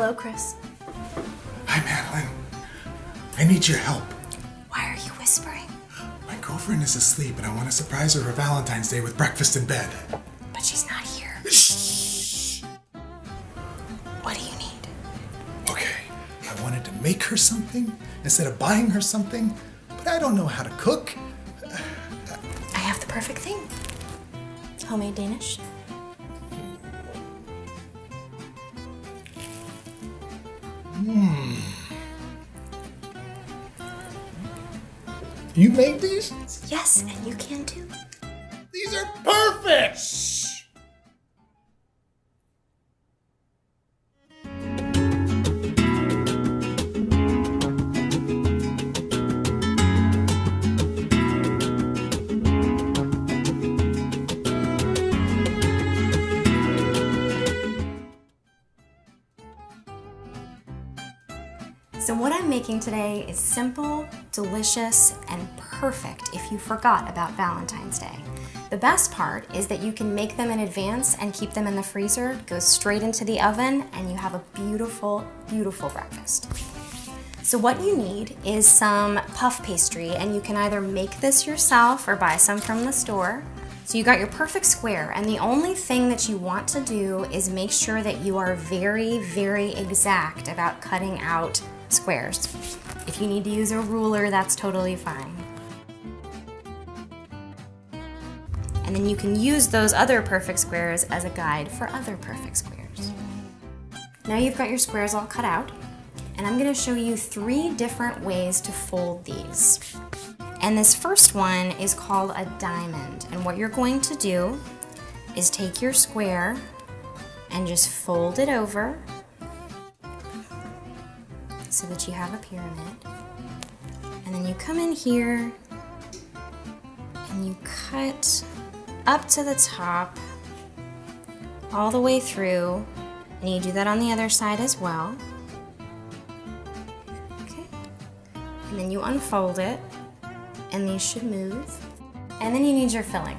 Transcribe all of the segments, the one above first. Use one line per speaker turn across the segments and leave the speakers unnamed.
Hello, Chris.
Hi, Madeleine. I need your help.
Why are you whispering?
My girlfriend is asleep and I want to surprise her for Valentine's Day with breakfast in bed.
But she's not here.
Shh.
What do you need?
Okay, I wanted to make her something instead of buying her something, but I don't know how to cook.
I have the perfect thing. Homemade Danish.
You made these?
Yes, and you can too.
These are perfect!
So what I'm making today is simple, delicious, and perfect if you forgot about Valentine's Day. The best part is that you can make them in advance and keep them in the freezer, go straight into the oven, and you have a beautiful, beautiful breakfast. So what you need is some puff pastry, and you can either make this yourself or buy some from the store. So you got your perfect square, and the only thing that you want to do is make sure that you are very, very exact about cutting out squares. If you need to use a ruler, that's totally fine. And then you can use those other perfect squares as a guide for other perfect squares. Now you've got your squares all cut out, and I'm going to show you 3 different ways to fold these. And this first one is called a diamond. And what you're going to do is take your square and just fold it over so that you have a pyramid. And then you come in here and you cut up to the top all the way through, and you do that on the other side as well. Okay. And then you unfold it, and these should move. And then you need your filling.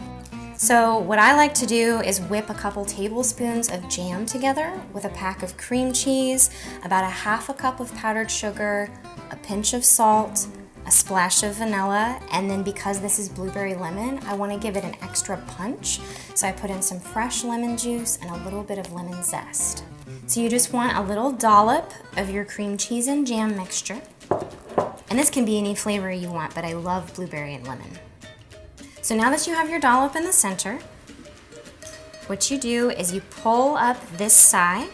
So what I like to do is whip a couple tablespoons of jam together with a pack of cream cheese, about a half a cup of powdered sugar, a pinch of salt, a splash of vanilla, and then because this is blueberry lemon, I want to give it an extra punch. So I put in some fresh lemon juice and a little bit of lemon zest. So you just want a little dollop of your cream cheese and jam mixture. And this can be any flavor you want, but I love blueberry and lemon. So now that you have your dollop in the center, what you do is you pull up this side,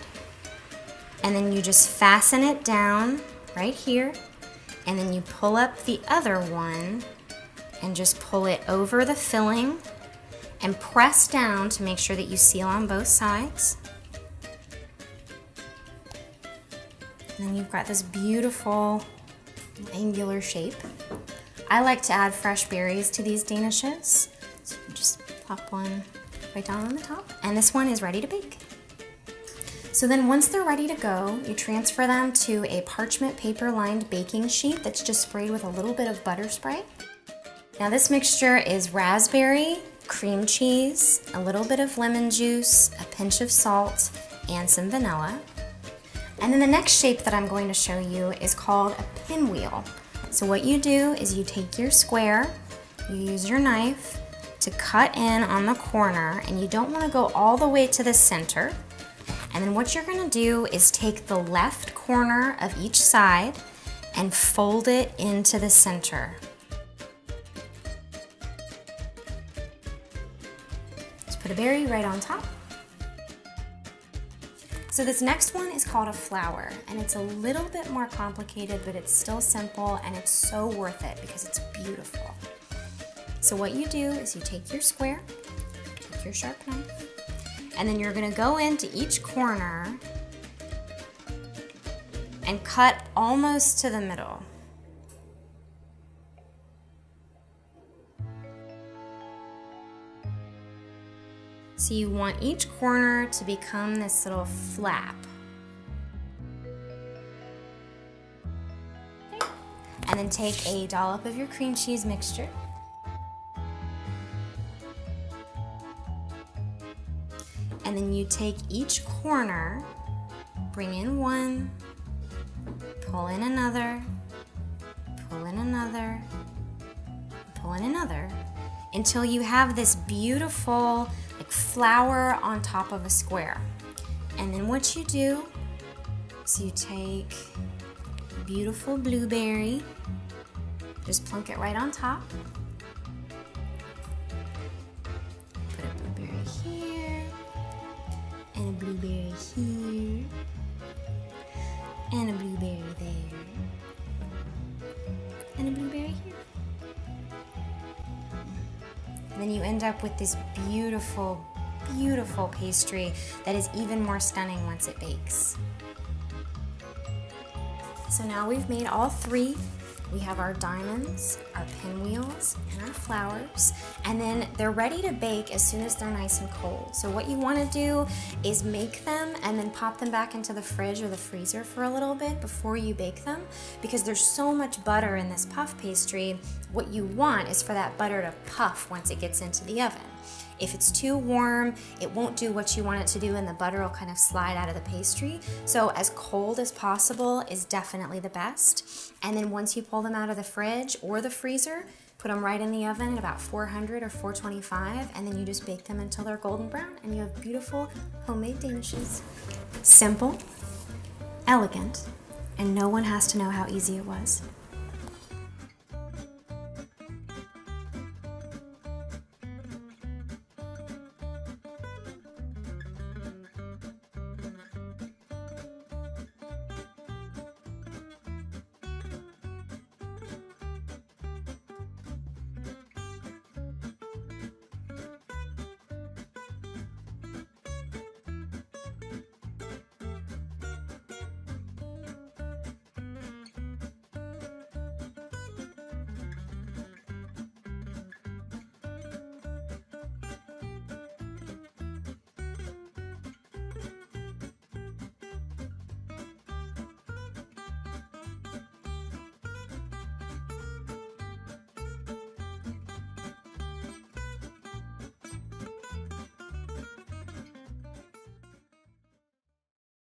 and then you just fasten it down right here, and then you pull up the other one and just pull it over the filling and press down to make sure that you seal on both sides. And then you've got this beautiful angular shape. I like to add fresh berries to these Danishes. So you just plop one right down on the top. And this one is ready to bake. So then once they're ready to go, you transfer them to a parchment paper lined baking sheet that's just sprayed with a little bit of butter spray. Now this mixture is raspberry, cream cheese, a little bit of lemon juice, a pinch of salt, and some vanilla. And then the next shape that I'm going to show you is called a pinwheel. So what you do is you take your square, you use your knife to cut in on the corner, and you don't want to go all the way to the center. And then what you're going to do is take the left corner of each side and fold it into the center. Just put a berry right on top. So this next one is called a flower, and it's a little bit more complicated, but it's still simple, and it's so worth it because it's beautiful. So what you do is you take your square, take your sharp knife, and then you're gonna go into each corner and cut almost to the middle. So you want each corner to become this little flap. Okay. And then take a dollop of your cream cheese mixture. And then you take each corner, Bring in one, pull in another, pull in another, pull in another, until you have this beautiful like flower on top of a square. And then what you do is you take a beautiful blueberry, just plunk it right on top. Put a blueberry here, and a blueberry here, and a blueberry there, and a blueberry here. And then you end up with this beautiful, beautiful pastry that is even more stunning once it bakes. So now we've made all three. We have our diamonds, our pinwheels, and our flowers, and then they're ready to bake as soon as they're nice and cold. So what you want to do is make them and then pop them back into the fridge or the freezer for a little bit before you bake them, because there's so much butter in this puff pastry. What you want is for that butter to puff once it gets into the oven. If it's too warm, it won't do what you want it to do, and the butter will kind of slide out of the pastry. So as cold as possible is definitely the best. And then once you pull them out of the fridge or the freezer, put them right in the oven at about 400 or 425, and then you just bake them until they're golden brown, and you have beautiful homemade Danishes. Simple, elegant, and no one has to know how easy it was.